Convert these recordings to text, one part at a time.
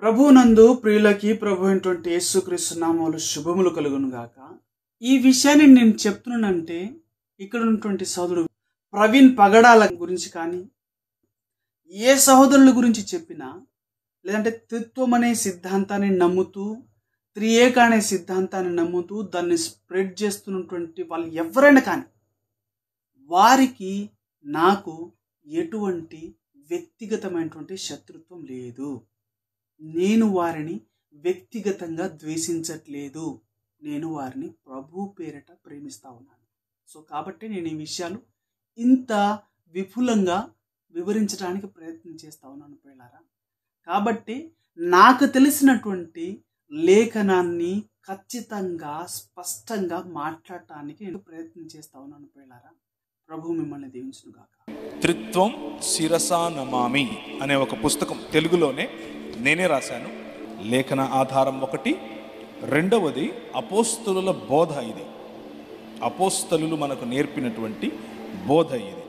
ప్రభువునందు ప్రియులకి ప్రభు అయినటువంటి యేసుక్రీస్తు నామములో శుభములు కలుగును గాక. ఈ విషయాన్ని నేను చెప్తున్నానంటే ఇక్కడ ఉన్నటువంటి సోదరుడు ప్రవీణ్ పగడాల గురించి కానీ ఏ సహోదరుల గురించి చెప్పినా, లేదంటే త్రిత్వం అనే సిద్ధాంతాన్ని నమ్ముతూ, త్రియేక అనే సిద్ధాంతాన్ని నమ్ముతూ దాన్ని స్ప్రెడ్ చేస్తున్నటువంటి వాళ్ళు ఎవరైనా కానీ వారికి నాకు ఎటువంటి వ్యక్తిగతమైనటువంటి శత్రుత్వం లేదు. నేను వారిని వ్యక్తిగతంగా ద్వేషించట్లేదు. నేను వారిని ప్రభు పేరిట ప్రేమిస్తా ఉన్నాను. సో కాబట్టి నేను ఈ విషయాలు ఇంత విపులంగా వివరించడానికి ప్రయత్నం చేస్తా ఉన్నాను ప్రియులారా. కాబట్టి నాకు తెలిసినటువంటి లేఖనాన్ని ఖచ్చితంగా స్పష్టంగా మాట్లాడటానికి నేను ప్రయత్నం చేస్తా ఉన్నాను ప్రియులారా. ప్రభు మిమ్మల్ని దీవించును గాక. త్రిత్వం శిరసా నమామి అనే ఒక పుస్తకం తెలుగులోనే నేనే రాశాను. లేఖన ఆధారం ఒకటి, రెండవది అపోస్తలుల బోధ. ఇది అపోస్తలులు మనకు నేర్పినటువంటి బోధ. ఇది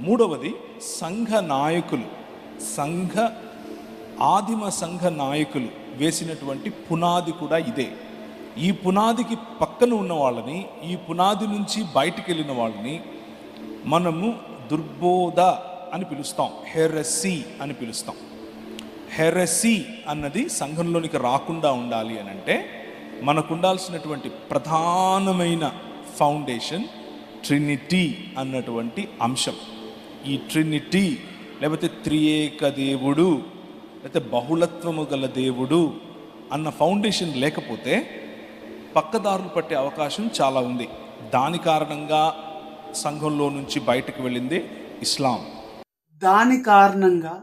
మూడవది సంఘ నాయకులు, ఆదిమ సంఘ నాయకులు వేసినటువంటి పునాది కూడా ఇదే. ఈ పునాదికి పక్కన ఉన్న వాళ్ళని, ఈ పునాది నుంచి బయటికి వెళ్ళిన వాళ్ళని మనము దుర్బోధ అని పిలుస్తాం, హెరెసీ అని పిలుస్తాం. హెరెసీ అన్నది సంఘంలోనికి రాకుండా ఉండాలి అని అంటే మనకు ఉండాల్సినటువంటి ప్రధానమైన ఫౌండేషన్ ట్రినిటీ అన్నటువంటి అంశం. ఈ ట్రినిటీ లేకపోతే త్రియేక దేవుడు లేకపోతే బహుళత్వము గల దేవుడు అన్న ఫౌండేషన్ లేకపోతే పక్కదారులు పట్టే అవకాశం చాలా ఉంది. దాని కారణంగా సంఘంలో నుంచి బయటకు వెళ్ళింది ఇస్లాం. దాని కారణంగా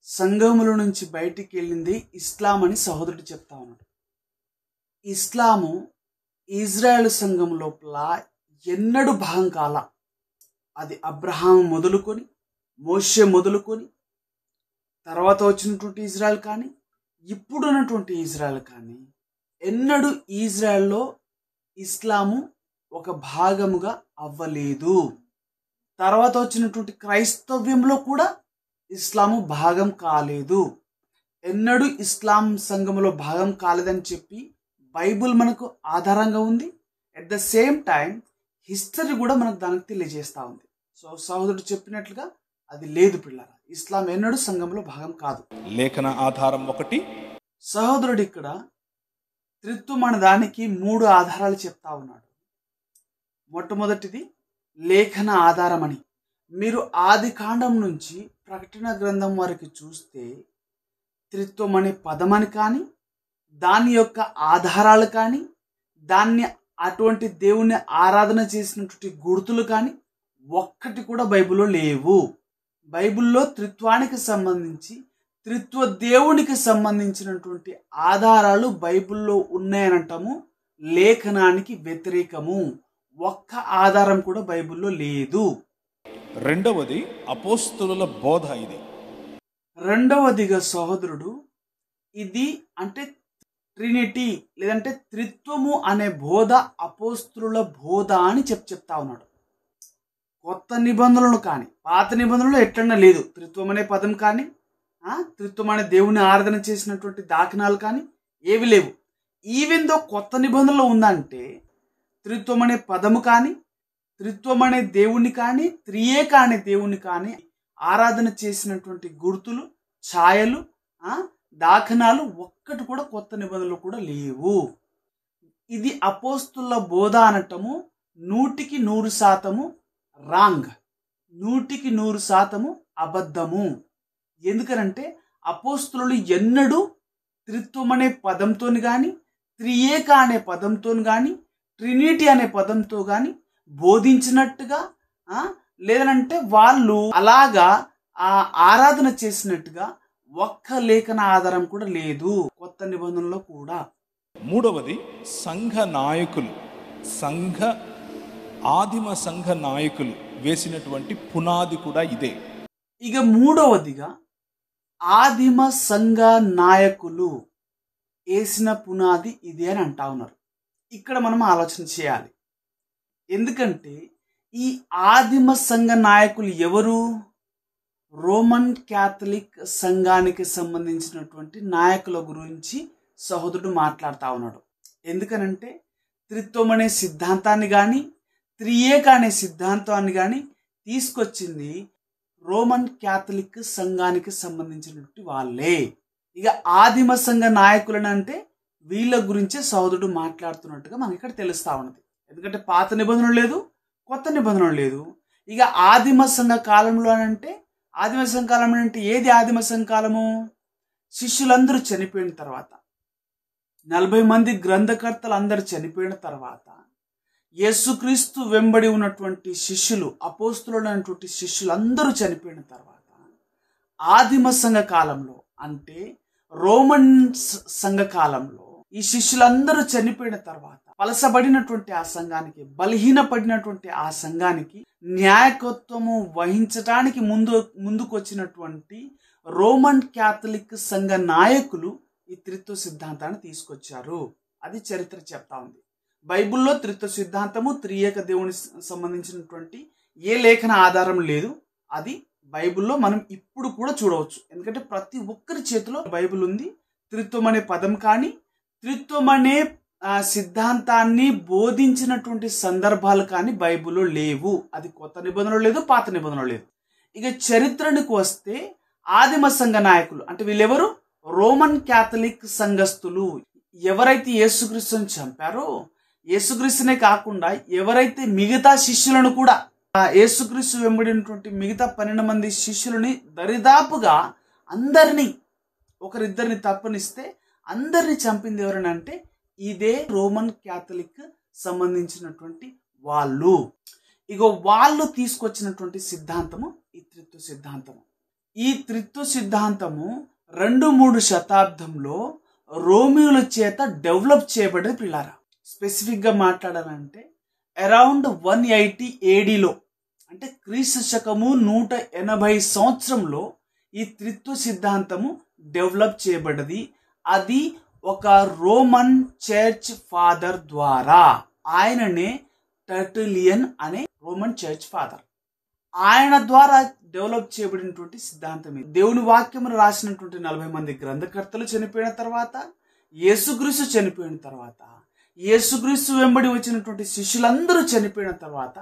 సంఘముల నుంచి బయటికి వెళ్ళింది ఇస్లాం అని సహోదరుడు చెప్తా ఉన్నాడు. ఇస్లాము ఇజ్రాయెల్ సంఘం లోపల ఎన్నడూ భాగం కాల. అది అబ్రహాం మొదలుకొని, మోషే మొదలుకొని, తర్వాత వచ్చినటువంటి ఇజ్రాయెల్ కానీ, ఇప్పుడున్నటువంటి ఇజ్రాయెల్ కానీ ఎన్నడూ ఇజ్రాయెల్లో ఇస్లాము ఒక భాగముగా అవ్వలేదు. తర్వాత వచ్చినటువంటి క్రైస్తవ్యంలో కూడా ఇస్లాము భాగం కాలేదు. ఎన్నడూ ఇస్లాం సంఘములో భాగం కాలేదని చెప్పి బైబుల్ మనకు ఆధారంగా ఉంది. At the same time history కూడా మనకు దానికి తెలియజేస్తూ ఉంది. సో సహోదరుడు చెప్పినట్లుగా అది లేదు పిల్లరా, ఇస్లాం ఎన్నడూ సంఘంలో భాగం కాదు. లేఖన ఆధారం ఒకటి. సహోదరుడు ఇక్కడ త్రిత్వం అనే దానికి 3 ఆధారాలు చెప్తా ఉన్నాడు. మొట్టమొదటిది లేఖన ఆధారం అని. మీరు ఆది కాండం నుంచి ప్రకటన గ్రంథం వరకు చూస్తే త్రిత్వం అనే పదమని కానీ, దాని యొక్క ఆధారాలు కానీ, దాన్ని అటువంటి దేవుణ్ణి ఆరాధన చేసినటువంటి గుర్తులు కానీ ఒక్కటి కూడా బైబిల్లో లేవు. బైబిల్లో త్రిత్వానికి సంబంధించి, త్రిత్వ దేవునికి సంబంధించినటువంటి ఆధారాలు బైబిల్లో ఉన్నాయనంటాము. లేఖనానికి వ్యతిరేకము. ఒక్క ఆధారం కూడా బైబిల్లో లేదు. రెండవది అపోస్తలుల బోధ. ఇది రెండవదిగా సహోదరుడు ఇది అంటే ట్రినిటీ లేదంటే త్రిత్వము అనే బోధ అపోస్తలుల బోధ అని చెప్తా ఉన్నాడు. కొత్త నిబంధనలు కానీ పాత నిబంధనలు ఎట్లన్నా లేదు త్రిత్వం అనే పదం కానీ, త్రిత్వం అనే దేవుని ఆరాధన చేసినటువంటి దాఖనాలు కానీ ఏవి లేవు. ఈవెన్ దో కొత్త నిబంధనలు ఉందంటే త్రిత్వం అనే పదము కానీ, త్రిత్వం అనే దేవుణ్ణి కానీ, త్రియేక అనే దేవుణ్ణి కానీ ఆరాధన చేసినటువంటి గుర్తులు, ఛాయలు, దాఖనాలు ఒక్కటి కూడా కొత్త నిబంధనలు కూడా లేవు. ఇది అపోస్తుల బోధ అనటము 100% రాంగ్, 100% అబద్ధము. ఎందుకనంటే అపోస్తులు ఎన్నడూ త్రిత్వం అనే పదంతో కానీ, త్రియేక అనే పదంతో కానీ, ట్రినిటీ అనే పదంతో కానీ బోధించినట్టుగా, లేదనంటే వాళ్ళు అలాగా ఆరాధన చేసినట్టుగా ఒక్క లేఖన ఆధారం కూడా లేదు కొత్త నిబంధనలో కూడా. మూడవది సంఘ నాయకులు, ఆదిమ సంఘ నాయకులు వేసినటువంటి పునాది కూడా ఇదే. ఇక మూడవదిగా ఆదిమ సంఘ నాయకులు వేసిన పునాది ఇదే అని అంటా ఉన్నారు. ఇక్కడ మనం ఆలోచన చేయాలి. ఎందుకంటే ఈ ఆదిమ సంఘ నాయకులు ఎవరు? రోమన్ క్యాథలిక్ సంఘానికి సంబంధించినటువంటి నాయకుల గురించి సహోదరుడు మాట్లాడుతూ ఉన్నాడు. ఎందుకనంటే త్రిత్వం అనే సిద్ధాంతాన్ని కానీ త్రియేక అనే సిద్ధాంతాన్ని కానీ తీసుకొచ్చింది రోమన్ క్యాథలిక్ సంఘానికి సంబంధించినటువంటి వాళ్ళే. ఇక ఆదిమ సంఘ నాయకులను అంటే వీళ్ళ గురించే సహోదరుడు మాట్లాడుతున్నట్టుగా మనకి ఇక్కడ తెలుస్తా ఉన్నది. ఎందుకంటే పాత నిబంధన లేదు, కొత్త నిబంధన లేదు. ఇక ఆదిమ సంఘ కాలంలో అంటే ఆదిమ సంఘ కాలం అంటే ఏది ఆదిమ సంఘ కాలము? శిష్యులందరూ చనిపోయిన తర్వాత 40 మంది గ్రంథకర్తలు అందరూ చనిపోయిన తర్వాత యేసుక్రీస్తు వెంబడి ఉన్నటువంటి శిష్యులు, అపోస్తులైనటువంటి శిష్యులందరూ చనిపోయిన తర్వాత ఆదిమ సంఘ కాలంలో అంటే రోమన్ సంఘ కాలంలో ఈ శిష్యులందరూ చనిపోయిన తర్వాత పలసబడినటువంటి ఆ సంఘానికి, బలహీనపడినటువంటి ఆ సంఘానికి న్యాయకత్వము వహించడానికి ముందుకు వచ్చినటువంటి రోమన్ క్యాథలిక్ సంఘ నాయకులు ఈ త్రిత్వ సిద్ధాంతాన్ని తీసుకొచ్చారు. అది చరిత్ర చెప్తా ఉంది. బైబిల్లో త్రిత్వ సిద్ధాంతము, త్రియేక దేవుని సంబంధించినటువంటి ఏ లేఖన ఆధారం లేదు. అది బైబిల్లో మనం ఇప్పుడు కూడా చూడవచ్చు. ఎందుకంటే ప్రతి ఒక్కరి చేతిలో బైబిల్ ఉంది. త్రిత్వం అనే పదం కానీ, త్రిత్వం అనే సిద్ధాంతాన్ని బోధించినటువంటి సందర్భాలు కానీ బైబిల్లో లేవు. అది కొత్త నిబంధనలు లేదు, పాత నిబంధనలు లేదు. ఇక చరిత్రకు వస్తే ఆదిమ సంఘ నాయకులు అంటే వీళ్ళెవరు? రోమన్ క్యాథలిక్ సంఘస్థులు. ఎవరైతే యేసుక్రీస్తుని చంపారో, యేసుక్రీస్తునే కాకుండా ఎవరైతే మిగతా శిష్యులను కూడా, యేసుక్రీస్తు వెంబడినటువంటి మిగతా 12 మంది శిష్యులని దరిదాపుగా అందరినీ, ఒకరిద్దరిని తప్పనిస్తే అందరిని చంపింది ఎవరనంటే ఇదే రోమన్ క్యాథలిక్ సంబంధించినటువంటి వాళ్ళు. ఇగో వాళ్ళు తీసుకొచ్చినటువంటి సిద్ధాంతము ఈ త్రిత్వ సిద్ధాంతము. ఈ త్రిత్వ సిద్ధాంతము 2-3 శతాబ్దంలో రోమియోల చేత డెవలప్ చేయబడేది పిల్లారా. స్పెసిఫిక్ గా మాట్లాడాలంటే అరౌండ్ 180 ADలో అంటే క్రీస్తు శకము 180 సంవత్సరంలో ఈ త్రిత్వ సిద్ధాంతము డెవలప్ చేయబడ్డది. అది ఒక రోమన్ చర్చ్ ఫాదర్ ద్వారా, ఆయననే టర్టులియన్ అనే రోమన్ చర్చ్ ఫాదర్, ఆయన ద్వారా డెవలప్ చేయబడినటువంటి సిద్ధాంతం ఇది. దేవుని వాక్యమును రాసినటువంటి 40 మంది గ్రంథకర్తలు చనిపోయిన తర్వాత, యేసుక్రీస్తు చనిపోయిన తర్వాత, యేసుక్రీస్తు వెంబడి వచ్చినటువంటి శిష్యులందరూ చనిపోయిన తర్వాత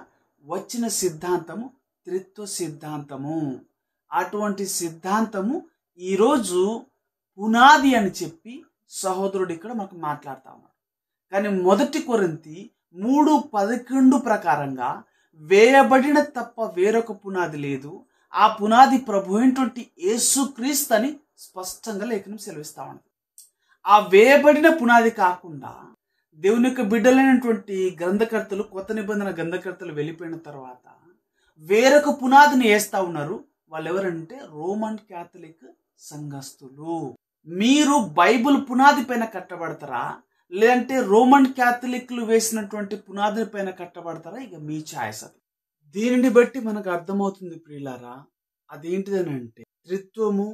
వచ్చిన సిద్ధాంతము త్రిత్వ సిద్ధాంతము. అటువంటి సిద్ధాంతము ఈరోజు పునాది అని చెప్పి సహోదరుడు ఇక్కడ మనకు మాట్లాడుతా ఉన్నాడు. కానీ 1 కొరింథీ 3:11 ప్రకారంగా వేయబడిన తప్ప వేరొక పునాది లేదు, ఆ పునాది ప్రభు అయినటువంటి యేసుక్రీస్తు అని స్పష్టంగా లేఖనం సెలవిస్తా ఉన్నది. ఆ వేయబడిన పునాది కాకుండా దేవుని యొక్క బిడ్డలైనటువంటి గ్రంథకర్తలు, కొత్త నిబంధన గ్రంథకర్తలు వెళ్ళిపోయిన తర్వాత వేరొక పునాదిని వేస్తా ఉన్నారు. వాళ్ళు ఎవరంటే రోమన్ క్యాథలిక్ సంఘస్థులు. మీరు బైబిల్ పునాది పైన కట్టబడతారా, లేదంటే రోమన్ క్యాథలిక్లు వేసినటువంటి పునాది పైన కట్టబడతారా? ఇక మీ ఛాయిస్ అది. దీనిని బట్టి మనకు అర్థమవుతుంది ప్రియులారా, అదేంటిదనంటే త్రిత్వము,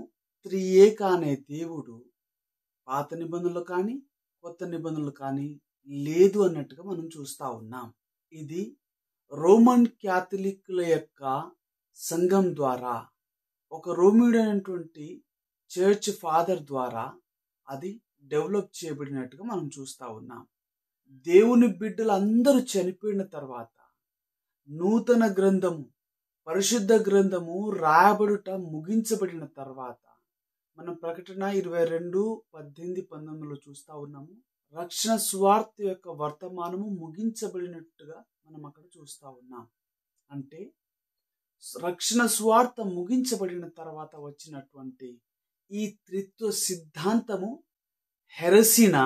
త్రియేక అనే దేవుడు పాత నిబంధనలు కానీ కొత్త నిబంధనలు కానీ లేదు అన్నట్టుగా మనం చూస్తా ఉన్నాం. ఇది రోమన్ క్యాథలిక్ల యొక్క సంఘం ద్వారా, ఒక రోమియుడైనటువంటి చర్చ్ ఫాదర్ ద్వారా అది డెవలప్ చేయబడినట్టుగా మనం చూస్తా ఉన్నాం. దేవుని బిడ్డలు అందరూ చనిపోయిన తర్వాత నూతన గ్రంథము, పరిశుద్ధ గ్రంథము రాయబడుట ముగించబడిన తర్వాత మనం ప్రకటన 22:18-19 చూస్తా ఉన్నాము. రక్షణ సువార్త యొక్క వర్తమానము ముగించబడినట్టుగా మనం అక్కడ చూస్తా ఉన్నాం. అంటే రక్షణ సువార్త ముగించబడిన తర్వాత వచ్చినటువంటి ఈ త్రిత్వ సిద్ధాంతము హెరసిన,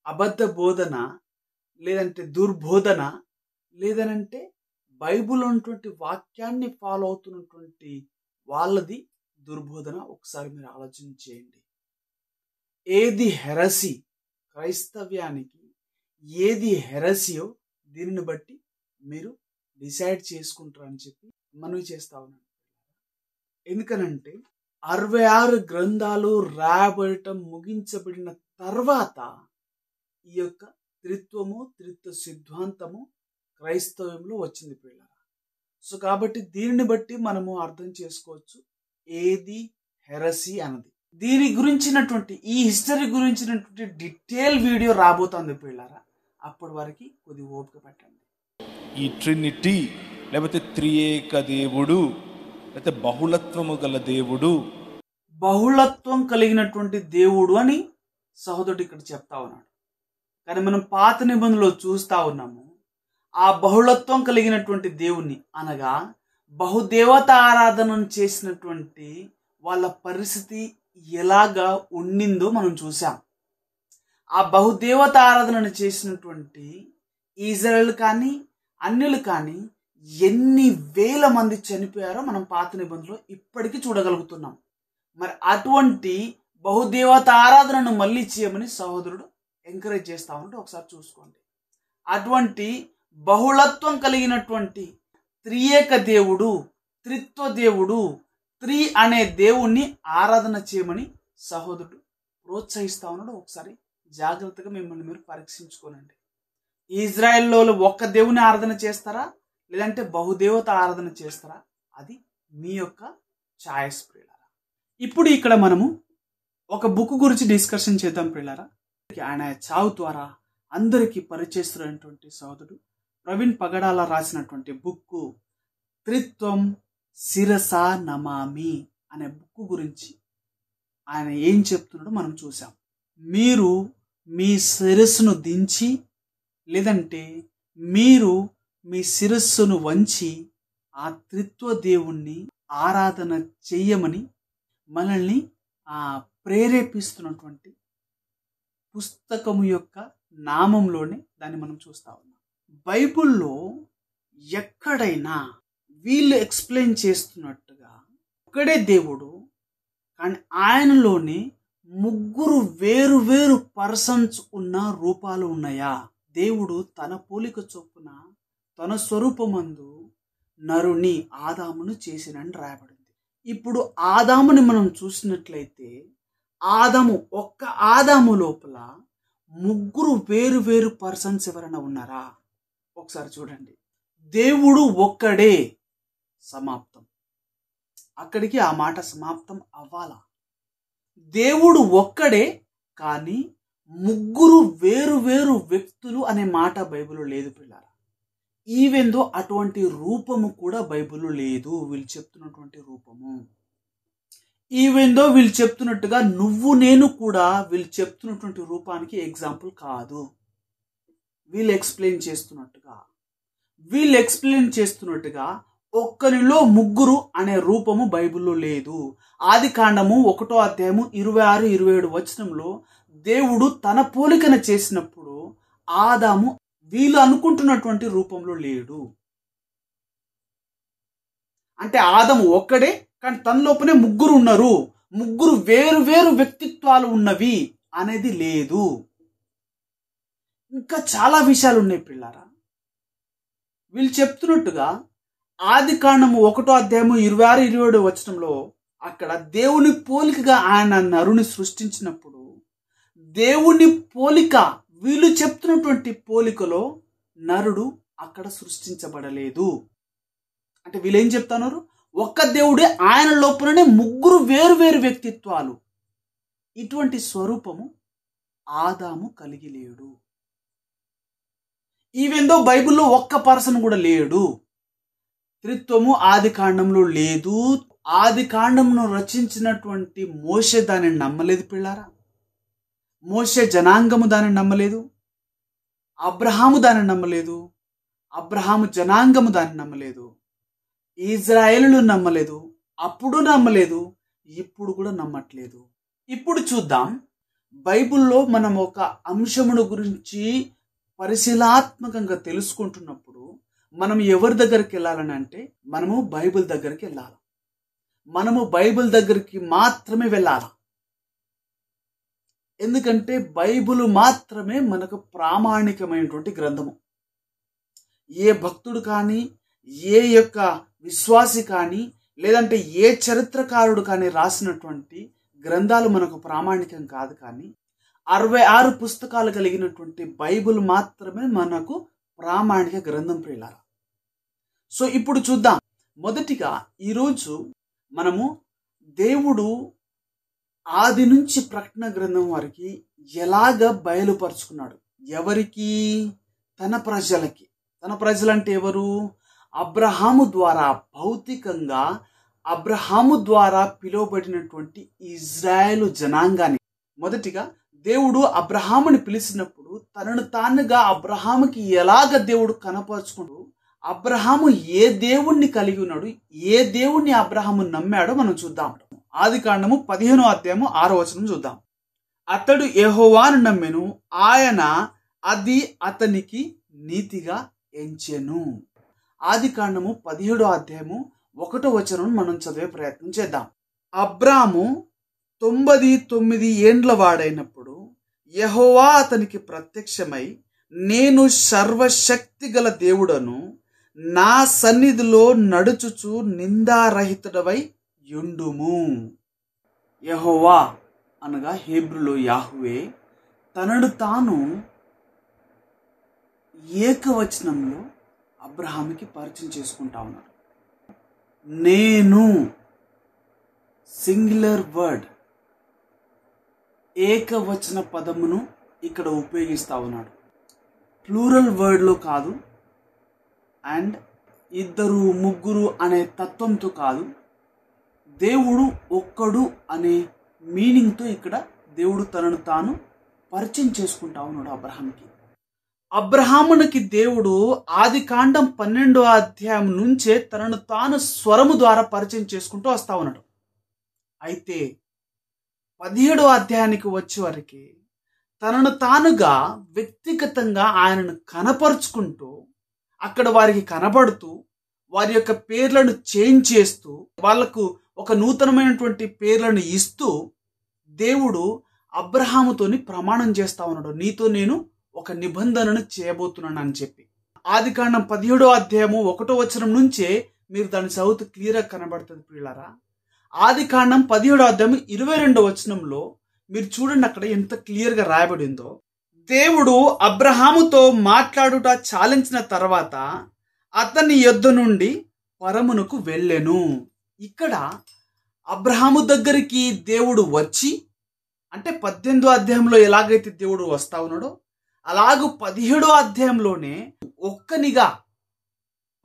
అబద్ధ బోధన, లేదంటే దుర్బోధన, లేదనంటే బైబుల్ ఉన్నటువంటి వాక్యాన్ని ఫాలో అవుతున్నటువంటి వాళ్ళది దుర్బోధన. ఒకసారి మీరు ఆలోచన చేయండి. ఏది హెరసి, క్రైస్తవ్యానికి ఏది హెరసియో దీనిని బట్టి మీరు డిసైడ్ చేసుకుంటారని చెప్పి మనవి చేస్తా ఉన్నాను. ఎందుకనంటే 66 గ్రంథాలు రాయబడటం ముగించబడిన తర్వాత ఈ యొక్క త్రిత్వము, త్రిత్వ సిద్ధాంతము క్రైస్తవ్యంలో వచ్చింది పిల్లల. సో కాబట్టి దీనిని బట్టి మనము అర్థం చేసుకోవచ్చు, ఏది హెరసీ అన్నది. దీని గురించినటువంటి ఈ హిస్టరీ గురించినటువంటి డీటెయిల్ వీడియో రాబోతోంది పిల్లరా. అప్పటి వరకు కొద్ది ఓపిక పట్టండి. ఈ ట్రినిటీ లేకపోతే త్రియేక దేవుడు లేకపోతే బహుళత్వము గల దేవుడు, బహుళత్వం కలిగినటువంటి దేవుడు అని సహోదరుడు ఇక్కడ చెప్తా ఉన్నాడు. కానీ మనం పాత నిబంధనలో చూస్తా ఉన్నాము, ఆ బహుళత్వం కలిగినటువంటి దేవుణ్ణి అనగా బహుదేవత ఆరాధనను చేసినటువంటి వాళ్ళ పరిస్థితి ఎలాగా ఉండిందో మనం చూసాం. ఆ బహుదేవత ఆరాధనను చేసినటువంటి ఇజ్రాయెల్ కానీ అన్యులు కానీ ఎన్ని వేల మంది చనిపోయారో మనం పాత నిబంధనలో ఇప్పటికీ చూడగలుగుతున్నాం. మరి అటువంటి బహుదేవత ఆరాధనను మళ్ళీ చేయమని సహోదరుడు ఎంకరేజ్ చేస్తా ఉంటే ఒకసారి చూసుకోండి. అటువంటి బహుళత్వం కలిగినటువంటి త్రియేక దేవుడు, త్రిత్వ దేవుడు, త్రి అనే దేవుణ్ణి ఆరాధన చేయమని సహోదరుడు ప్రోత్సహిస్తా ఉన్నాడు. ఒకసారి జాగ్రత్తగా మిమ్మల్ని మీరు పరీక్షించుకోనండి. ఇజ్రాయెల్లో ఒక్క దేవుని ఆరాధన చేస్తారా లేదంటే బహుదేవత ఆరాధన చేస్తారా? అది మీ యొక్క చాయిస్ ప్రియులారా. ఇప్పుడు ఇక్కడ మనము ఒక బుక్ గురించి డిస్కషన్ చేద్దాం ప్రియులారా. ఆయన చావు ద్వారా అందరికీ పరిచయిస్తున్నటువంటి సహోదరుడు ప్రవీణ్ పగడాల రాసినటువంటి బుక్ త్రిత్వం శిరస నమామి అనే బుక్ గురించి ఆయన ఏం చెప్తున్నాడో మనం చూసాం. మీరు మీ శిరస్సును దించి లేదంటే మీరు మీ శిరస్సును వంచి ఆ త్రిత్వ దేవుణ్ణి ఆరాధన చెయ్యమని మనల్ని ప్రేరేపిస్తున్నటువంటి పుస్తకము యొక్క నామంలోనే దాన్ని మనం చూస్తా ఉన్నాం. బైబిల్లో ఎక్కడైనా వీళ్ళు ఎక్స్ప్లెయిన్ చేస్తున్నట్టుగా ఒక్కడే దేవుడు, కానీ ఆయనలోనే ముగ్గురు వేరు వేరు పర్సన్స్ ఉన్న రూపాలు ఉన్నాయా? దేవుడు తన పోలిక చొప్పున తన స్వరూపమందు నరుని ఆదామును చేసినని రాయబడింది. ఇప్పుడు ఆదాముని మనం చూసినట్లయితే ఒక్క ఆదాము లోపల ముగ్గురు వేరు వేరు పర్సన్స్ ఎవరైనా ఉన్నారా? ఒకసారి చూడండి. దేవుడు ఒక్కడే, సమాప్తం. అక్కడికి ఆ మాట సమాప్తం అవ్వాలా. దేవుడు ఒక్కడే, కానీ ముగ్గురు వేరు వేరు వ్యక్తులు అనే మాట బైబిల్లో లేదు పిల్లారా. ఈవెందో అటువంటి రూపము కూడా బైబిల్లో లేదు. వీళ్ళు చెప్తున్నటువంటి రూపము ఈవెందో వీళ్ళు చెప్తున్నట్టుగా నువ్వు నేను కూడా వీళ్ళు చెప్తున్నటువంటి రూపానికి ఎగ్జాంపుల్ కాదు. వీళ్ళు ఎక్స్ప్లెయిన్ చేస్తున్నట్టుగా ఒక్కరిలో ముగ్గురు అనే రూపము బైబిల్లో లేదు. ఆది కాండము 1వ అధ్యాయము 26-27 వచనంలో దేవుడు తన పోలికన చేసినప్పుడు ఆదాము వీళ్ళు అనుకుంటున్నటువంటి రూపంలో లేడు. అంటే ఆదాము ఒక్కడే, కానీ తన లోపలే ముగ్గురు ఉన్నారు, ముగ్గురు వేరు వేరు వ్యక్తిత్వాలు ఉన్నవి అనేది లేదు. ఇంకా చాలా విషయాలు ఉన్నాయి పిల్లారా. వీళ్ళు చెప్తున్నట్టుగా ఆది కాండము 1వ అధ్యాయము 26-27 వచనంలో అక్కడ దేవుని పోలికగా ఆయన నరుని సృష్టించినప్పుడు దేవుని పోలిక, వీళ్ళు చెప్తున్నటువంటి పోలికలో నరుడు అక్కడ సృష్టించబడలేదు. అంటే వీళ్ళు ఏం చెప్తున్నారు? ఒక్క దేవుడే, ఆయన లోపలనే ముగ్గురు వేరు వేరు వ్యక్తిత్వాలు. ఇటువంటి స్వరూపము ఆదాము కలిగి లేడు. ఈవెందో బైబిల్లో ఒక్క పర్సన్ కూడా లేడు. త్రిత్వము ఆది కాండంలో లేదు. ఆది కాండంను రచించినటువంటి మోషే దానిని నమ్మలేదు పిల్లారా. మోషే జనాంగము దానిని నమ్మలేదు. అబ్రహాము దానిని నమ్మలేదు. అబ్రహాము జనాంగము దానిని నమ్మలేదు. ఇజ్రాయేలును నమ్మలేదు. అప్పుడు నమ్మలేదు, ఇప్పుడు కూడా నమ్మట్లేదు. ఇప్పుడు చూద్దాం. బైబిల్లో మనం ఒక అంశమును గురించి పరిశీలనాత్మకంగా తెలుసుకుంటున్నప్పుడు మనం ఎవరి దగ్గరికి వెళ్ళాలని అంటే మనము బైబిల్ దగ్గరికి వెళ్ళాలి. మనము బైబిల్ దగ్గరికి మాత్రమే వెళ్ళాలి. ఎందుకంటే బైబిల్ మాత్రమే మనకు ప్రామాణికమైనటువంటి గ్రంథము. ఏ భక్తుడు కానీ, ఏ యొక్క విశ్వాసి కానీ, లేదంటే ఏ చరిత్రకారుడు కానీ రాసినటువంటి గ్రంథాలు మనకు ప్రామాణికం కాదు. కానీ 66 పుస్తకాలు కలిగినటువంటి బైబిల్ మాత్రమే మనకు ప్రామాణిక గ్రంథం ప్రియులారా. సో ఇప్పుడు చూద్దాం. మొదటిగా ఈరోజు మనము దేవుడు ఆది నుంచి ప్రకటన గ్రంథం వారికి ఎలాగ బయలుపరుచుకున్నాడు? ఎవరికి? తన ప్రజలకి. తన ప్రజలంటే ఎవరు? అబ్రహాము ద్వారా, భౌతికంగా అబ్రహాము ద్వారా పిలువబడినటువంటి ఇజ్రాయేలు జనాంగాన్ని. మొదటిగా దేవుడు అబ్రహాముని పిలిచినప్పుడు తనను తానుగా అబ్రహాముకి ఎలాగ దేవుడు కనపరుచుకుంటూ, అబ్రహాము ఏ దేవుణ్ణి కలిగి ఉన్నాడు, ఏ దేవుణ్ణి అబ్రహాము నమ్మాడో మనం చూద్దాం. ఆదికాండము 15వ అధ్యాయము 6వ వచనం చూద్దాం. అతడు యెహోవాను నమ్మెను, ఆయన అది అతనికి నీతిగా ఎంచెను. ఆదికాండము 17వ అధ్యాయము 1వ వచనం మనం చదివే ప్రయత్నం చేద్దాం. అబ్రాము 99 ఏండ్ల వాడైనప్పుడు యెహోవా అతనికి ప్రత్యక్షమై, నేను సర్వశక్తి గల దేవుడను, నా సన్నిధిలో నడుచుచు నిందారహితుడవై యుండుము. యెహోవా అనగా హెబ్రీలో యాహ్వే తనను తాను ఏకవచనంలో అబ్రహాముకి పరిచయం చేసుకుంటా ఉన్నాడు. నేను, సింగులర్ వర్డ్, ఏకవచన పదమును ఇక్కడ ఉపయోగిస్తా ఉన్నాడు. ప్లూరల్ వర్డ్లో కాదు, అండ్ ఇద్దరు ముగ్గురు అనే తత్వంతో కాదు. దేవుడు ఒక్కడు అనే మీనింగ్తో ఇక్కడ దేవుడు తనను తాను పరిచయం చేసుకుంటా ఉన్నాడు అబ్రహాంకి. అబ్రహామునికి దేవుడు ఆదికాండం 12వ అధ్యాయం నుంచే తనను తాను స్వరము ద్వారా పరిచయం చేసుకుంటూ వస్తా ఉన్నాడు. అయితే 17వ అధ్యాయానికి వచ్చే వరకు తనను తానుగా వ్యక్తిగతంగా ఆయనను కనపరుచుకుంటూ, అక్కడ వారికి కనబడుతూ, వారి యొక్క పేర్లను చేంజ్ చేస్తూ, వాళ్లకు ఒక నూతనమైనటువంటి పేర్లను ఇస్తూ దేవుడు అబ్రహాముతోని ప్రమాణం చేస్తా ఉన్నాడు, నీతో నేను ఒక నిబంధనను చేయబోతున్నాను అని చెప్పి. ఆదికాండం 17వ అధ్యాయము 1వ వచనం నుంచే మీరు దాన్ని చదివితే క్లియర్గా కనబడుతుంది ప్రియులారా. ఆదికాండం 17వ అధ్యాయం 22వ వచనంలో మీరు చూడండి, అక్కడ ఎంత క్లియర్గా రాయబడిందో. దేవుడు అబ్రహాముతో మాట్లాడుట చాలించిన తర్వాత అతని యొద్ద నుండి పరమునకు వెళ్ళెను. ఇక్కడ అబ్రహాము దగ్గరికి దేవుడు వచ్చి, అంటే 18వ అధ్యాయంలో ఎలాగైతే దేవుడు వస్తా ఉన్నాడో అలాగూ 17వ అధ్యాయంలోనే ఒక్కనిగా,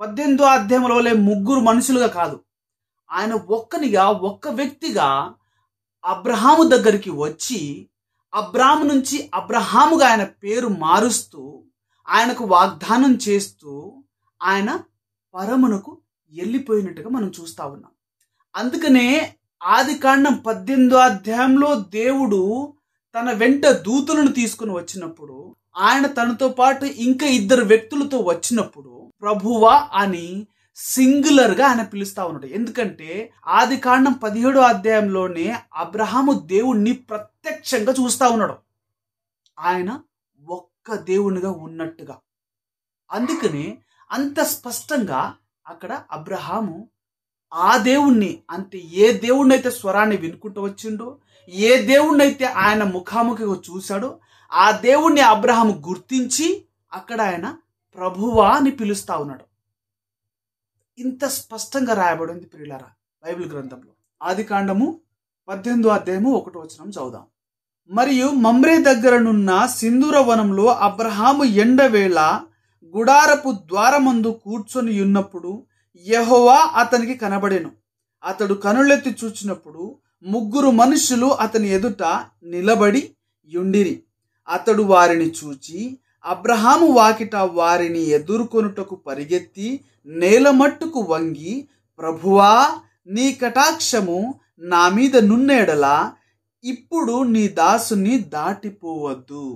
18వ అధ్యాయంలో ముగ్గురు మనుషులుగా కాదు, ఆయన ఒక్కనిగా, ఒక్క వ్యక్తిగా అబ్రహాము దగ్గరికి వచ్చి, అబ్రాము నుంచి అబ్రహాముగా ఆయన పేరు మారుస్తూ, ఆయనకు వాగ్దానం చేస్తూ, ఆయన పరమునకు వెళ్ళిపోయినట్టుగా మనం చూస్తా ఉన్నాం. అందుకనే ఆదికాండం 18వ అధ్యాయంలో దేవుడు తన వెంట దూతలను తీసుకుని వచ్చినప్పుడు, ఆయన తనతో పాటు ఇంకా ఇద్దరు వ్యక్తులతో వచ్చినప్పుడు ప్రభువా అని సింగులర్ గా ఆయన పిలుస్తా ఉన్నాడు. ఎందుకంటే ఆదికాండం 17వ అధ్యాయంలోనే అబ్రహాము దేవుణ్ణి ప్రత్యక్షంగా చూస్తా ఉన్నాడు, ఆయన ఒక్క దేవునిగా ఉన్నట్టుగా. అందుకనే అంత స్పష్టంగా అక్కడ అబ్రహాము ఆ దేవుణ్ణి, అంటే ఏ దేవుణ్ణైతే స్వరాన్ని వినుకుంటూ వచ్చిండో, ఏ దేవుణ్ణైతే ఆయన ముఖాముఖిగా చూశాడో, ఆ దేవుణ్ణి అబ్రహాము గుర్తించి అక్కడ ఆయన ప్రభువా అని పిలుస్తా ఉన్నాడు. ఇంత స్పష్టంగా రాయబడింది ప్రియులారా బైబిల్ గ్రంథంలో. ఆదికాండము 18వ అధ్యాయము 1వ వచనం చదువుదాం. మరియు మమ్రే దగ్గరనున్న సింధూర వనంలో అబ్రహాము ఎండవేళ గుడారపు ద్వారమందు కూర్చొని ఉన్నప్పుడు యెహోవా అతనికి కనబడెను. అతడు కనులెత్తి చూచినప్పుడు ముగ్గురు మనుషులు అతని ఎదుట నిలబడి యుండిరి. అతడు వారిని చూచి అబ్రహాము వాకిట వారిని ఎదుర్కొనుటకు పరిగెత్తి నేల మట్టుకు వంగి, ప్రభువా, నీ కటాక్షము నా మీద నున్నేడలా ఇప్పుడు నీ దాసుని దాటిపోవద్దు.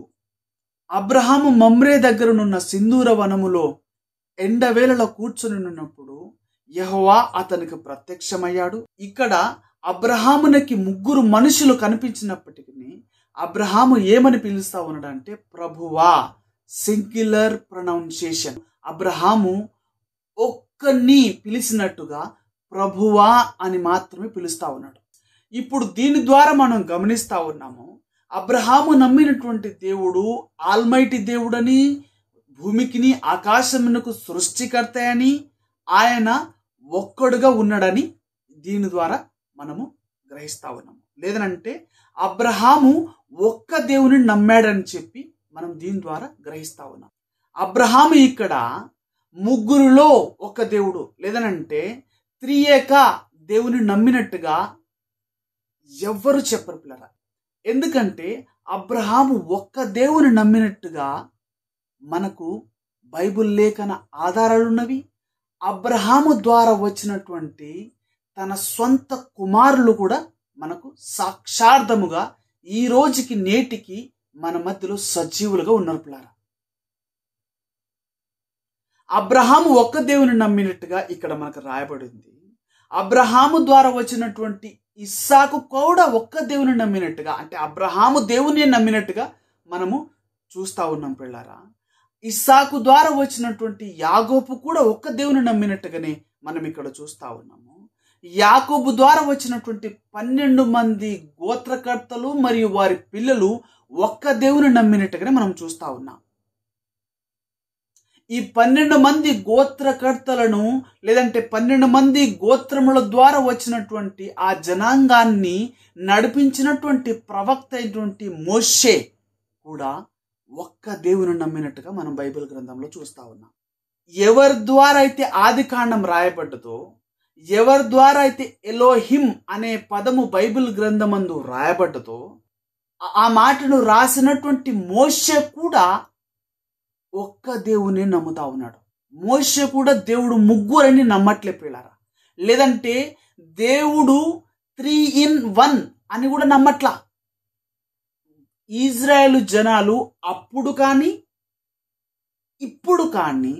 అబ్రహాము మమ్రే దగ్గరనున్న సింధూర వనములో ఎండవేళలో కూర్చొని ఉన్నప్పుడు యెహోవా అతనికి ప్రత్యక్షమయ్యాడు. ఇక్కడ అబ్రహామునికి ముగ్గురు మనుషులు కనిపించినప్పటికీ అబ్రహాము ఏమని పిలుస్తా ఉన్నాడంటే ప్రభువా, సింగులర్ ప్రొనౌన్సియేషన్. అబ్రహాము ఒక్కని పిలిచినట్టుగా ప్రభువా అని మాత్రమే పిలుస్తా ఉన్నాడు. ఇప్పుడు దీని ద్వారా మనం గమనిస్తా ఉన్నాము, అబ్రహాము నమ్మినటువంటి దేవుడు ఆల్మైటీ దేవుడని, భూమికిని ఆకాశమునకు సృష్టికర్త అని, ఆయన ఒక్కడుగా ఉన్నాడని దీని ద్వారా మనము గ్రహిస్తా ఉన్నాము. లేదనంటే అబ్రహాము ఒక్క దేవుని నమ్మాడని చెప్పి మనం దీని ద్వారా గ్రహిస్తా ఉన్నాం. అబ్రహాము ఇక్కడ ముగ్గురులో ఒక దేవుడు లేదనంటే త్రియేక దేవుని నమ్మినట్టుగా ఎవ్వరు చెప్పరు పిల్లరా. ఎందుకంటే అబ్రహాము ఒక్క దేవుని నమ్మినట్టుగా మనకు బైబిల్ లేఖన ఆధారాలున్నవి. అబ్రహాము ద్వారా వచ్చినటువంటి తన సొంత కుమారులు కూడా మనకు సాక్షార్థముగా ఈ రోజుకి నేటికి మన మధ్యలో సజీవులుగా ఉన్నారు పిల్లరా. అబ్రహాము ఒక్క దేవుని నమ్మినట్టుగా ఇక్కడ మనకు రాయబడింది. అబ్రహాము ద్వారా వచ్చినటువంటి ఇస్సాకు కూడా ఒక్క దేవుని నమ్మినట్టుగా, అంటే అబ్రహాము దేవుని నమ్మినట్టుగా మనము చూస్తా ఉన్నాం పిల్లారా. ఇస్సాకు ద్వారా వచ్చినటువంటి యాకోబు కూడా ఒక్క దేవుని నమ్మినట్టుగానే మనం ఇక్కడ చూస్తా ఉన్నాము. యాకోబు ద్వారా వచ్చినటువంటి 12 మంది గోత్రకర్తలు మరియు వారి పిల్లలు ఒక్క దేవుని నమ్మినట్టుగానే మనం చూస్తా ఉన్నాం. ఈ 12 మంది గోత్రకర్తలను లేదంటే 12 మంది గోత్రముల ద్వారా వచ్చినటువంటి ఆ జనాంగాన్ని నడిపించినటువంటి ప్రవక్త అయినటువంటి మోషే కూడా ఒక్క దేవుని నమ్మినట్టుగా మనం బైబిల్ గ్రంథంలో చూస్తా ఉన్నాం. ఎవరి ద్వారా అయితే ఆది కాండం రాయబడ్డదో, ఎవరి ద్వారా అయితే ఎలోహిం అనే పదము బైబిల్ గ్రంథమందు రాయబడ్డదో, ఆ మాటను రాసినటువంటి మోషే కూడా ఒక్క దేవుని నమ్ముతా ఉన్నాడు. మోషే కూడా దేవుడు ముగ్గురని నమ్మట్లే పిల్లరా. లేదంటే దేవుడు 3 in 1 అని కూడా నమ్మట్లా. ఇజ్రాయేలు జనాలు అప్పుడు కానీ ఇప్పుడు కానీ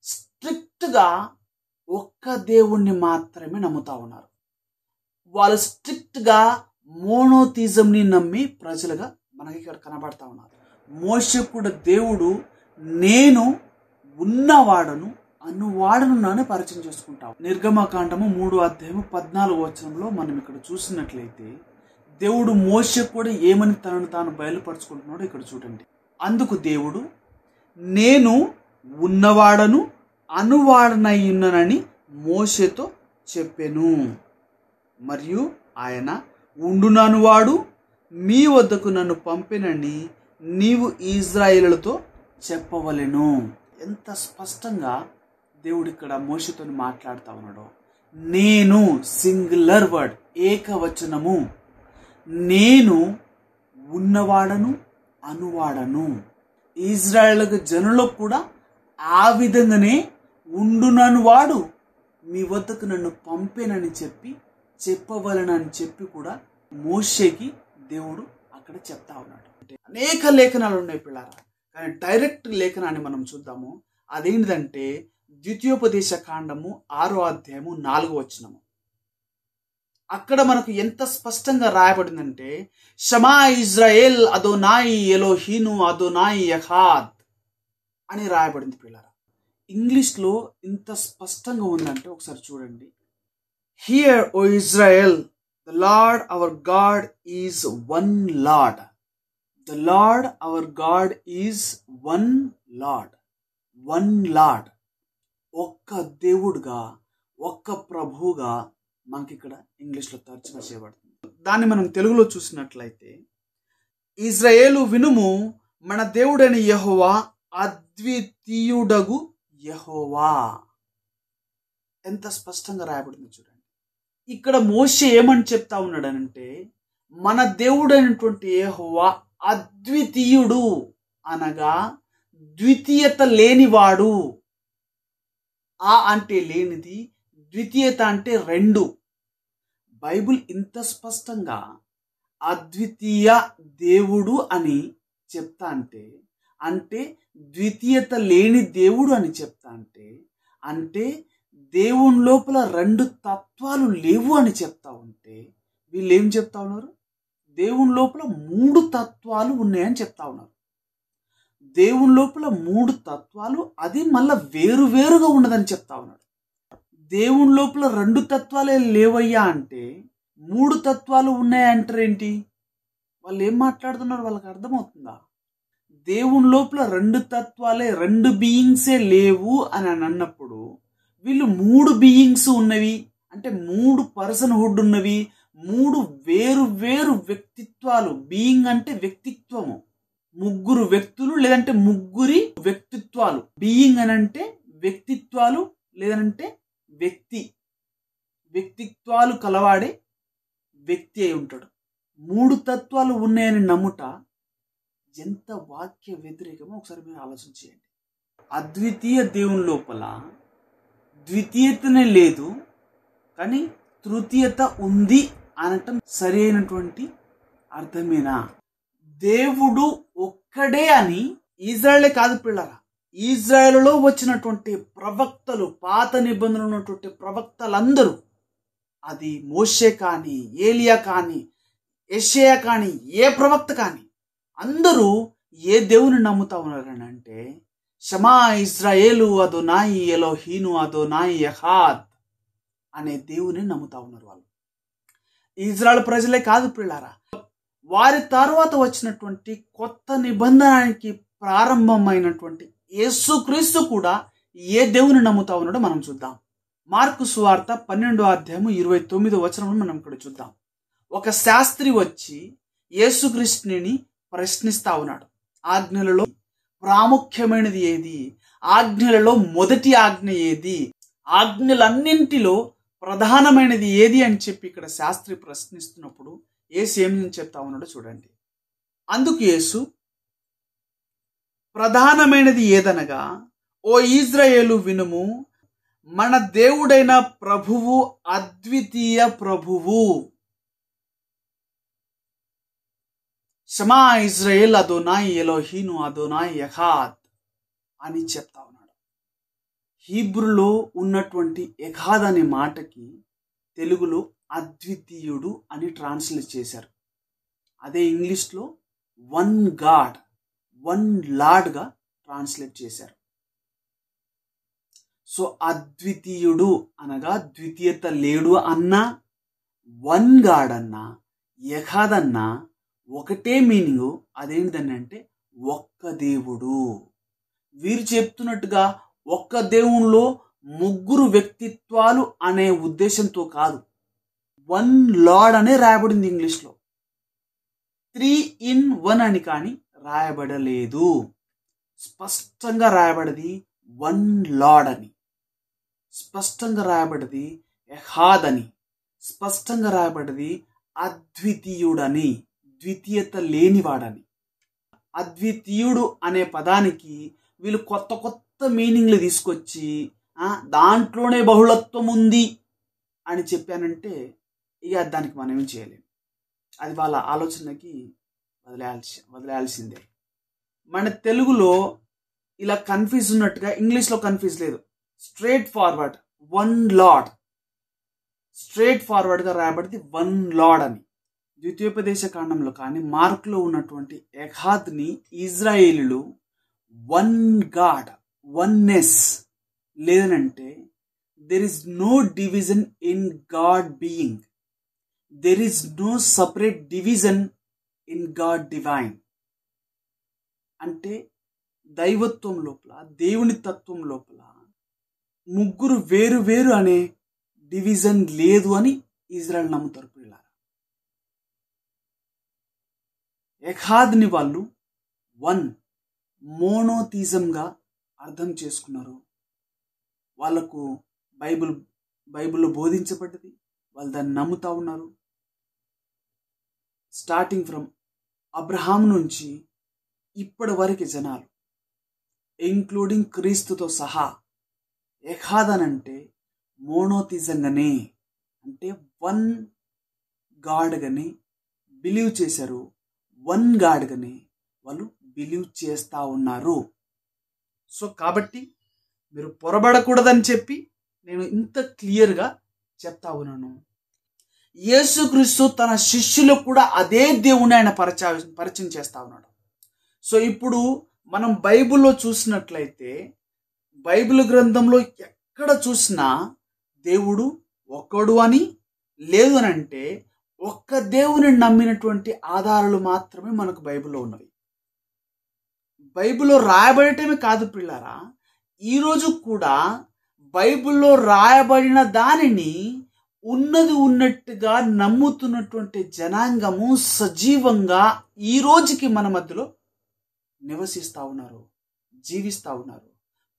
స్ట్రిక్ట్గా ఒక్క దేవుణ్ణి మాత్రమే నమ్ముతా ఉన్నారు. వాళ్ళు స్ట్రిక్ట్గా మోనోథిజంని నమ్మి ప్రజలుగా మనకి ఇక్కడ కనబడతా ఉన్నారు. మోషే కూడా దేవుడు నేను ఉన్నవాడను అనువాడను నానే పరిచయం చేసుకుంటాం. నిర్గమకాండము 3:14 మనం ఇక్కడ చూసినట్లయితే దేవుడు మోషే కూడా ఏమని తనను తాను బయలుపరుచుకుంటున్నాడో ఇక్కడ చూడండి. అందుకు దేవుడు నేను ఉన్నవాడను అనువాడనై ఉన్నానని మోషేతో చెప్పెను. మరియు ఆయన ఉండుననువాడు మీ వద్దకు నన్ను పంపెనని నీవు ఇశ్రాయేలులతో చెప్పవలెను. ఎంత స్పష్టంగా దేవుడు ఇక్కడ మోషేతో మాట్లాడుతూ ఉన్నాడో. నేను సింగులర్ వర్డ్, ఏకవచనము. నేను ఉన్నవాడను అనువాడను. ఇజ్రాయేలు జనులకు కూడా ఆ విధంగానే ఉండుననువాడు మీ వద్దకు నన్ను పంపేనని చెప్పవలనని చెప్పి కూడా మోషేకి దేవుడు అక్కడ చెప్తా ఉన్నాడు. అనేక లేఖనాలు ఉన్నాయి పిల్లారా, కానీ డైరెక్ట్ లేఖనాన్ని మనం చూద్దాము. అదేంటిదంటే ద్వితీయోపదేశ కాండము 6:4. అక్కడ మనకు ఎంత స్పష్టంగా రాయబడిందంటే షమా ఇజ్రాయేల్ అదోనాయి ఎలోహీను అదోనాయి యెహోవా అని రాయబడింది పిల్లారా. ఇంగ్లీష్లో ఇంత స్పష్టంగా ఉందంటే ఒకసారి చూడండి. Hear O Israel, the Lord our God is one Lord. The Lord our God is one Lord. One Lord, ఒక్క దేవుడుగా, ఒక్క ప్రభువుగా మనకి ఇక్కడ ఇంగ్లీష్లో తర్జుమా చేయబడుతుంది. దాన్ని మనం తెలుగులో చూసినట్లయితే, ఇజ్రాయేలు వినుము, మన దేవుడైన యెహోవా అద్వితీయుడగు యెహోవా. ఎంత స్పష్టంగా రాయబడింది చూడండి. ఇక్కడ మోషే ఏమని చెప్తా ఉన్నాడనంటే మన దేవుడైనటువంటి యెహోవా అద్వితీయుడు, అనగా ద్వితీయత లేనివాడు. ఆ అంటే లేనిది, ద్వితీయత అంటే రెండు. బైబిల్ ఇంత స్పష్టంగా అద్వితీయ దేవుడు అని చెప్తా అంటే ద్వితీయత లేని దేవుడు అని చెప్తా అంటే దేవుని లోపల రెండు తత్వాలు లేవు అని చెప్తా ఉంటే, వీళ్ళు ఏం చెప్తా ఉన్నారు? దేవుని లోపల 3 తత్వాలు ఉన్నాయని చెప్తా ఉన్నారు. దేవుని లోపల 3 తత్వాలు, అది మళ్ళా వేరువేరుగా ఉన్నదని చెప్తా ఉన్నాడు. దేవుని లోపల 2 తత్వాలే లేవయ్యా అంటే 3 తత్వాలు ఉన్నాయంటారేంటి? వాళ్ళు ఏం మాట్లాడుతున్నారు? వాళ్ళకి అర్థమవుతుందా? దేవుని లోపల 2 తత్వాలే, 2 బీయింగ్సే లేవు అని అన్నప్పుడు వీళ్ళు 3 బీయింగ్స్ ఉన్నవి అంటే 3 పర్సన్ హుడ్ ఉన్నవి, మూడు వేరు వేరు వ్యక్తిత్వాలు. బీయింగ్ అంటే వ్యక్తిత్వము, ముగ్గురు వ్యక్తులు లేదంటే ముగ్గురి వ్యక్తిత్వాలు. బీయింగ్ అని అంటే వ్యక్తిత్వాలు లేదంటే వ్యక్తిత్వాలు కలవాడే వ్యక్తి అయి ఉంటాడు. మూడు తత్వాలు ఉన్నాయని నమ్ముట ఎంత వాక్య వ్యతిరేకమో ఒకసారి మీరు ఆలోచన చేయండి. అద్వితీయ దేవుని లోపల ద్వితీయతనే లేదు, కానీ తృతీయత ఉంది అనటం సరి అయినటువంటి అర్థమేనా? దేవుడు ఒక్కడే అని ఇజ్రాయేలే కాదు పిల్లరా, ఇజ్రాయేలులో వచ్చినటువంటి ప్రవక్తలు, పాత నిబంధనలు ఉన్నటువంటి ప్రవక్తలందరూ, అది మోషే కానీ, ఏలియా కానీ, యెషయా కానీ, ఏ ప్రవక్త కానీ, అందరూ ఏ దేవుని నమ్ముతా ఉన్నారని అంటే షమా ఇజ్రాయేలు అదోనాయి ఎలోహీను అదోనాయి యెహోవా అనే దేవుని నమ్ముతా ఉన్నారు. వాళ్ళు ఇజ్రాయెల్ ప్రజలే కాదు పిల్లారా, వారి తర్వాత వచ్చినటువంటి కొత్త నిబంధనానికి ప్రారంభమైనటువంటి యేసుక్రీస్తు కూడా ఏ దేవుని నమ్ముతా ఉన్నాడో మనం చూద్దాం. మార్కు సువార్త 12:29 మనం ఇక్కడ చూద్దాం. ఒక శాస్త్రి వచ్చి యేసుక్రీస్తుని ప్రశ్నిస్తా ఉన్నాడు. ఆజ్ఞలలో ప్రాముఖ్యమైనది ఏది? ఆజ్ఞలలో మొదటి ఆజ్ఞ ఏది? ఆజ్ఞలన్నింటిలో ప్రధానమైనది ఏది అని చెప్పి ఇక్కడ శాస్త్రి ప్రశ్నిస్తున్నప్పుడు యేసు ఏమని చెప్తా ఉన్నాడో చూడండి. అందుకు యేసు, ప్రధానమైనది ఏదనగా, ఓ ఇజ్రాయేలు వినుము, మన దేవుడైన ప్రభువు అద్వితీయ ప్రభువు. షమా ఇజ్రాయేల్ అదోనాయి ఎలోహీను అదోనాయి యెహోవా అని చెప్తా ఉన్నాడు. హీబ్రూలో ఉన్నటువంటి యెహోవా అనే మాటకి తెలుగులో అద్వితీయుడు అని ట్రాన్స్లేట్ చేశారు. అదే ఇంగ్లీష్లో వన్ గాడ్, వన్ లార్డ్గా ట్రాన్స్లేట్ చేశారు. సో అద్వితీయుడు అనగా ద్వితీయత లేడు అన్నా, వన్ గాడ్ అన్నా, యెహోవా అన్నా ఒకటే మీనింగ్. అదేంటిదని అంటే ఒక్క దేవుడు. వీరు చెప్తున్నట్టుగా ఒక్క దేవునిలో ముగ్గురు వ్యక్తిత్వాలు అనే ఉద్దేశంతో కాదు. వన్ లార్డ్ అనే రాయబడింది ఇంగ్లీష్లో. 3 in 1 అని కానీ రాయబడలేదు. స్పష్టంగా రాయబడది వన్ లార్డ్ అని, స్పష్టంగా రాయబడది యెహోవా అని, స్పష్టంగా రాయబడది అద్వితీయుడని, ద్వితీయత లేనివాడని. అద్వితీయుడు అనే పదానికి వీళ్ళు కొత్త కొత్త మీనింగ్లు తీసుకొచ్చి దాంట్లోనే బహుళత్వం ఉంది అని చెప్పానంటే ఇక దానికి మనం ఏం చేయలేం. అది వాళ్ళ ఆలోచనకి వదిలేయాల్సిందే. మన తెలుగులో ఇలా కన్ఫ్యూజ్ ఉన్నట్టుగా ఇంగ్లీష్లో కన్ఫ్యూజ్ లేదు. Straightforward one lord, straight ఫార్వర్డ్గా రాయబడింది వన్ లార్డ్ అని. ద్వితీయోపదేశ కాండంలో కానీ మార్కులో ఉన్నటువంటి యెహోవాని ఇజ్రాయేలీలు వన్ గాడ్, వన్నెస్ లేదనంటే there is no division in god being, there is no separate division in god divine. అంటే దైవత్వం లోపల, దేవుని తత్వం లోపల ముగ్గురు వేరు వేరు అనే డివిజన్ లేదు అని ఇజ్రాయెల్ నమ్ముతారు పిల్లలు. యెహోవాని వాళ్ళు వన్ మోనోథిజంగా అర్థం చేసుకున్నారు. వాళ్ళకు బైబిల్లో బోధించబడ్డది, వాళ్ళు దాన్ని నమ్ముతా ఉన్నారు. స్టార్టింగ్ ఫ్రమ్ అబ్రహాం నుంచి ఇప్పటి వరకు జనాలు, ఇంక్లూడింగ్ క్రీస్తుతో సహా, యెహోవానంటే మోనోథిజంగానే, అంటే వన్ గాడ్గానే బిలీవ్ చేశారు. వన్ గాడ్గానే వాళ్ళు బిలీవ్ చేస్తూ ఉన్నారు. సో కాబట్టి మీరు పొరబడకూడదని చెప్పి నేను ఇంత క్లియర్గా చెప్తా ఉన్నాను. యేసుక్రీస్తు తన శిష్యులకు కూడా అదే దేవుని ఆయన పరిచయం చేస్తా ఉన్నాడు. సో ఇప్పుడు మనం బైబిల్లో చూసినట్లయితే, బైబిల్ గ్రంథంలో ఎక్కడ చూసినా దేవుడు ఒక్కడు అని లేదు అని అంటే ఒక్క దేవుని నమ్మినటువంటి ఆధారాలు మాత్రమే మనకు బైబిల్లో ఉన్నవి. బైబిల్లో రాయబడటమే కాదు పిల్లారా, ఈరోజు కూడా బైబిల్లో రాయబడిన దానిని ఉన్నది ఉన్నట్టుగా నమ్ముతున్నటువంటి జనాంగము సజీవంగా ఈ రోజుకి మన మధ్యలో నివసిస్తూ ఉన్నారు, జీవిస్తూ ఉన్నారు.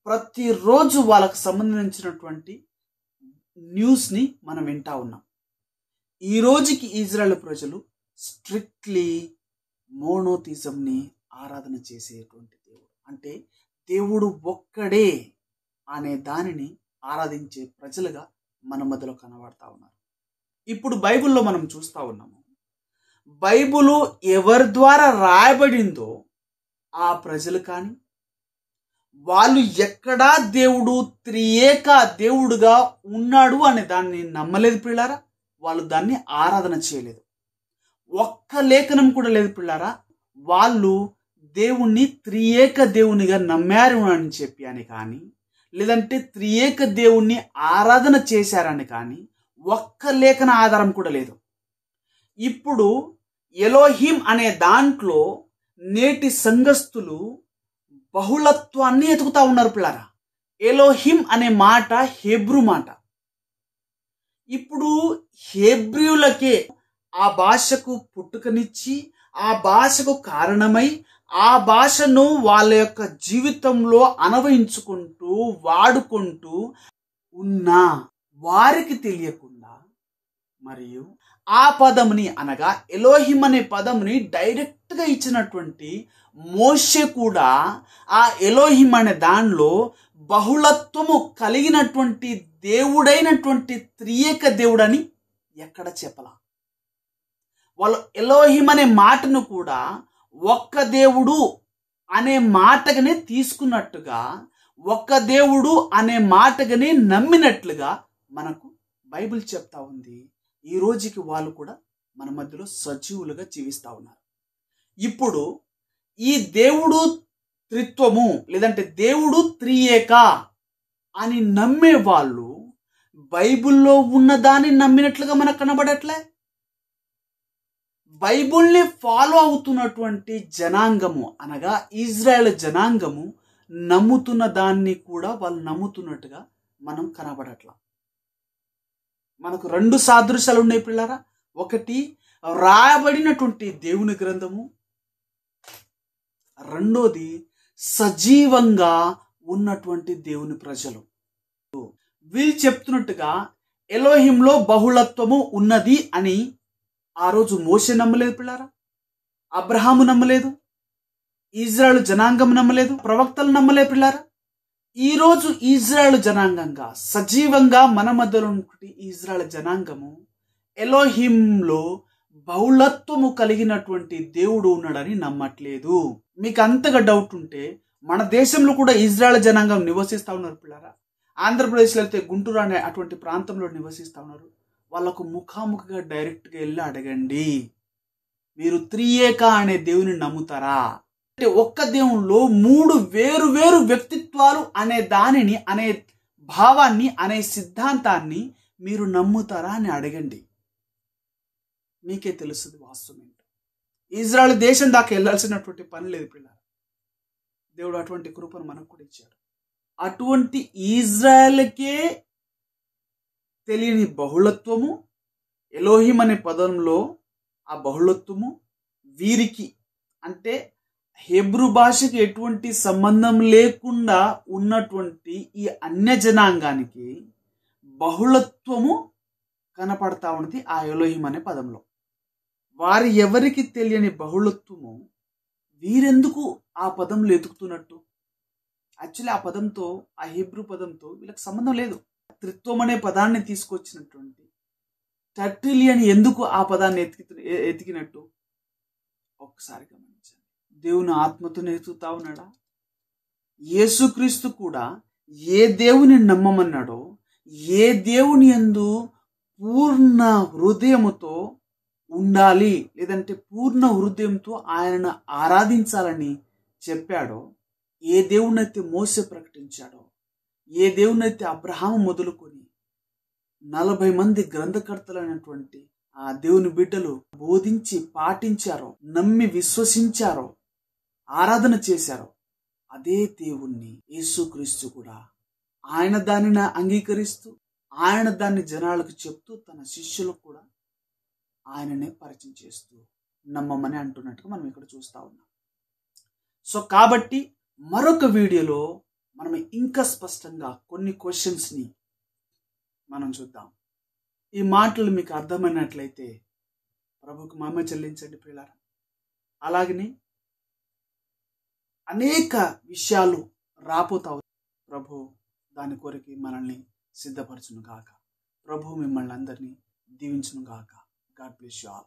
ప్రతిరోజు వాళ్ళకు సంబంధించినటువంటి న్యూస్ని మనం వింటా ఉన్నాం. ఈ రోజుకి ఇజ్రాయెల్ ప్రజలు స్ట్రిక్ట్లీ మోనోథిజంని ఆరాధన చేసేటువంటి దేవుడు, అంటే దేవుడు ఒక్కడే అనే దానిని ఆరాధించే ప్రజలుగా మన మధ్యలో కనబడతా ఉన్నారు. ఇప్పుడు బైబిల్లో మనం చూస్తూ ఉన్నాము, బైబిలు ఎవరి ద్వారా రాయబడిందో ఆ ప్రజలు కానీ వాళ్ళు ఎక్కడా దేవుడు త్రియేక దేవుడుగా ఉన్నాడు అనే దాన్ని నమ్మలేదు పిల్లారా. వాళ్ళు దాన్ని ఆరాధన చేయలేదు. ఒక్క లేఖనం కూడా లేదు పిల్లారా వాళ్ళు దేవుణ్ణి త్రియేక దేవునిగా నమ్మారు అని చెప్పి అని కానీ, లేదంటే త్రియేక దేవుణ్ణి ఆరాధన చేశారని కానీ ఒక్క లేఖన ఆధారం కూడా లేదు. ఇప్పుడు ఎలోహిం అనే దాంట్లో నేటి సంఘస్థులు బహుళత్వాన్ని ఎతుకుతా ఉన్నారు పిల్లారా. ఎలోహిం అనే మాట హెబ్రూ మాట. ఇప్పుడు హెబ్రీయులకే ఆ భాషకు పుట్టుకనిచ్చి ఆ భాషకు కారణమై ఆ భాషను వాళ్ళ యొక్క జీవితంలో అన్వయించుకుంటూ వాడుకుంటూ ఉన్న వారికి తెలియకుండా, మరియు ఆ పదముని అనగా ఎలోహిం అనే పదముని డైరెక్ట్గా ఇచ్చినటువంటి మోషే కూడా ఆ ఎలోహిం అనే దానిలో బహుళత్వము కలిగినటువంటి దేవుడైనటువంటి త్రియేక దేవుడని ఎక్కడ చెప్పలా. వాళ్ళు ఎలోహిం అనే మాటను కూడా ఒక్క దేవుడు అనే మాటగానే తీసుకున్నట్టుగా, ఒక్క దేవుడు అనే మాటగానే నమ్మినట్లుగా మనకు బైబిల్ చెప్తా ఉంది. ఈ రోజుకి వాళ్ళు కూడా మన మధ్యలో సజీవులుగా జీవిస్తూ ఉన్నారు. ఇప్పుడు ఈ దేవుడు త్రిత్వము లేదంటే దేవుడు త్రియేక అని నమ్మే వాళ్ళు బైబిల్లో ఉన్నదాన్ని నమ్మినట్లుగా మనకు కనబడట్లే. బైబిల్ని ఫాలో అవుతున్నటువంటి జనాంగము అనగా ఇజ్రాయెల్ జనాంగము నమ్ముతున్న దాన్ని కూడా వాళ్ళు నమ్ముతున్నట్టుగా మనం కనబడట్లా. మనకు రెండు సాదృశ్యాలు ఉన్నాయి పిల్లారా. ఒకటి రాయబడినటువంటి దేవుని గ్రంథము, రెండోది సజీవంగా ఉన్నటువంటి దేవుని ప్రజలు. వీళ్ళు చెప్తున్నట్టుగా ఎలోహింలో బహుళత్వము ఉన్నది అని ఆ రోజు మోషే నమ్మలేదు పిల్లారా, అబ్రహాము నమ్మలేదు, ఇజ్రాయెల్ జనాంగం నమ్మలేదు, ప్రవక్తలు నమ్మలేదు పిల్లారా. ఈరోజు ఇజ్రాయెల్ జనాంగంగా సజీవంగా మన మధ్యలో ఉన్నటువంటి ఇజ్రాయెల్ జనాంగము ఎలోహింలో బహుళత్వము కలిగినటువంటి దేవుడు ఉన్నాడని నమ్మట్లేదు. మీకు అంతగా డౌట్ ఉంటే మన దేశంలో కూడా ఇజ్రాయెల్ జనాంగం నివసిస్తూ ఉన్నారు పిల్లారా. ఆంధ్రప్రదేశ్లో అయితే గుంటూరు అనే అటువంటి ప్రాంతంలో నివసిస్తూ ఉన్నారు. వాళ్ళకు ముఖాముఖిగా డైరెక్ట్గా వెళ్ళి అడగండి, మీరు త్రియేక అనే దేవుని నమ్ముతారా? అంటే ఒక్క దేవునిలో మూడు వేరు వేరు వ్యక్తిత్వాలు అనే దానిని, అనే భావాన్ని, అనే సిద్ధాంతాన్ని మీరు నమ్ముతారా అని అడగండి. మీకే తెలుస్తుంది వాస్తవం ఏంటో. ఇజ్రాయెల్ దేశం దాకా వెళ్ళాల్సినటువంటి పని లేదు పిల్లలు. దేవుడు అటువంటి కృపను మనకు కూడా ఇచ్చాడు. అటువంటి ఇజ్రాయెల్కే తెలియని బహుళత్వము, ఎలోహిం అనే పదంలో ఆ బహుళత్వము వీరికి, అంటే హెబ్రూ భాషకి ఎటువంటి సంబంధం లేకుండా ఉన్నటువంటి ఈ అన్య జనాంగానికి బహుళత్వము కనపడతా ఉన్నది ఆ ఎలోహిం అనే పదంలో. వారి ఎవరికి తెలియని బహుళత్వము వీరెందుకు ఆ పదంలో ఎతుకుతున్నట్టు? యాక్చువల్లీ ఆ పదంతో, ఆ హెబ్రూ పదంతో వీళ్ళకి సంబంధం లేదు. త్రిత్వం అనే పదాన్ని తీసుకొచ్చినటువంటి టర్టిలియన్ ఎందుకు ఆ పదాన్ని ఎతికినట్టు ఒక్కసారి గమనించండి. దేవుని ఆత్మతోనే ఎతుకుతా ఉన్నాడా? యేసుక్రీస్తు కూడా ఏ దేవుని నమ్మమన్నాడో, ఏ దేవుని యందు పూర్ణ హృదయముతో ఉండాలి, లేదంటే పూర్ణ హృదయంతో ఆయనను ఆరాధించాలని చెప్పాడో, ఏ దేవునైతే మోసే ప్రకటించాడో, ఏ దేవునైతే అబ్రహాము మొదలుకొని 40 మంది గ్రంథకర్తలైనటువంటి ఆ దేవుని బిడ్డలు బోధించి పాటించారో, నమ్మి విశ్వసించారో, ఆరాధన చేశారో, అదే దేవుణ్ణి యేసుక్రీస్తు కూడా ఆయన దానిని అంగీకరిస్తూ ఆయన దాన్ని జనాలకు చెప్తూ తన శిష్యులకు కూడా ఆయననే పరిచయం చేస్తూ నమ్మమని అంటున్నట్టుగా మనం ఇక్కడ చూస్తూ ఉన్నాం. సో కాబట్టి మరొక వీడియోలో మనం ఇంకా స్పష్టంగా కొన్ని క్వశ్చన్స్ని మనం చూద్దాం. ఈ మాటలు మీకు అర్థమైనట్లయితే ప్రభువుకు మహిమ చెల్లించండి ప్రియులారా. అలాగని అనేక విషయాలు రాబోతావు. ప్రభు దాని కొరకు మనల్ని సిద్ధపరచును గాక. ప్రభు మిమ్మల్ని అందరినీ దీవించును గాక. God bless you all.